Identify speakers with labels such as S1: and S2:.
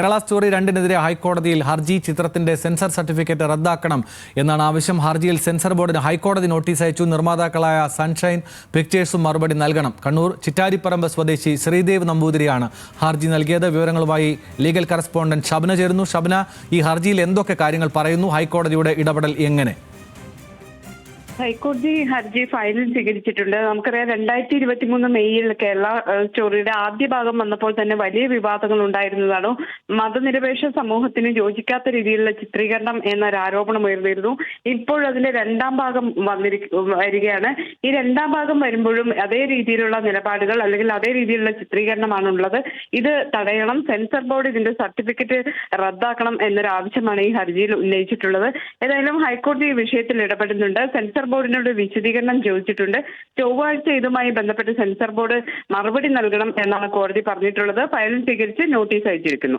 S1: Kerala story 2-നെതിരെ ഹൈക്കോടതിയിൽ ഹർജി. ചിത്രത്തിന്റെ സെൻസർ സർട്ടിഫിക്കറ്റ് റദ്ദാക്കണം എന്നാണ് ആവശ്യം. ഹർജിയിൽ സെൻസർ ബോർഡിന് ഹൈക്കോടതി നോട്ടീസ് അയച്ചു. നിർമ്മാതാക്കളായ സൺഷൈൻ പിക്ചേഴ്സും മറുപടി നൽകണം. കണ്ണൂർ ചിറ്റാരിപ്പറമ്പ് സ്വദേശി ശ്രീദേവ് നമ്പൂതിരിയാണ് ഹർജി നൽകിയത്. വിവരങ്ങളുമായി ലീഗൽ കറസ്പോണ്ടന്റ് ഷബ്ന ചേരുന്നു. ഷബ്ന, ഈ ഹർജിയിൽ എന്തൊക്കെ കാര്യങ്ങൾ പറയുന്നു? ഹൈക്കോടതിയുടെ ഇടപെടൽ എങ്ങനെ?
S2: ഹൈക്കോടതി ഹർജി ഫയലിൽ സ്വീകരിച്ചിട്ടുണ്ട്. നമുക്കറിയാം 2023 മെയ്യിൽ കേരള സ്റ്റോറിയുടെ ആദ്യ ഭാഗം വന്നപ്പോൾ തന്നെ വലിയ വിവാദങ്ങൾ ഉണ്ടായിരുന്നതാണ്. മതനിരപേക്ഷ സമൂഹത്തിന് യോജിക്കാത്ത രീതിയിലുള്ള ചിത്രീകരണം എന്നൊരു ആരോപണം ഉയർന്നിരുന്നു. ഇപ്പോൾ അതിന്റെ രണ്ടാം ഭാഗം വരികയാണ്. ഈ രണ്ടാം ഭാഗം വരുമ്പോഴും അതേ രീതിയിലുള്ള നിലപാടുകൾ അല്ലെങ്കിൽ അതേ രീതിയിലുള്ള ചിത്രീകരണമാണുള്ളത്. ഇത് തടയണം, സെൻസർ ബോർഡ് ഇതിന്റെ സർട്ടിഫിക്കറ്റ് റദ്ദാക്കണം എന്നൊരു ആവശ്യമാണ് ഈ ഹർജിയിൽ ഉന്നയിച്ചിട്ടുള്ളത്. ഏതായാലും ഹൈക്കോടതി ഈ വിഷയത്തിൽ ഇടപെടുന്നുണ്ട്. സെൻസർ ബോർഡിനോട് വിശദീകരണം ചോദിച്ചിട്ടുണ്ട്. ചൊവ്വാഴ്ച ഇതുമായി ബന്ധപ്പെട്ട് സെൻസർ ബോർഡ് മറുപടി നൽകണം എന്നാണ് കോടതി പറഞ്ഞിട്ടുള്ളത്. ഫയൽ സ്വീകരിച്ച് നോട്ടീസ് അയച്ചിരിക്കുന്നു.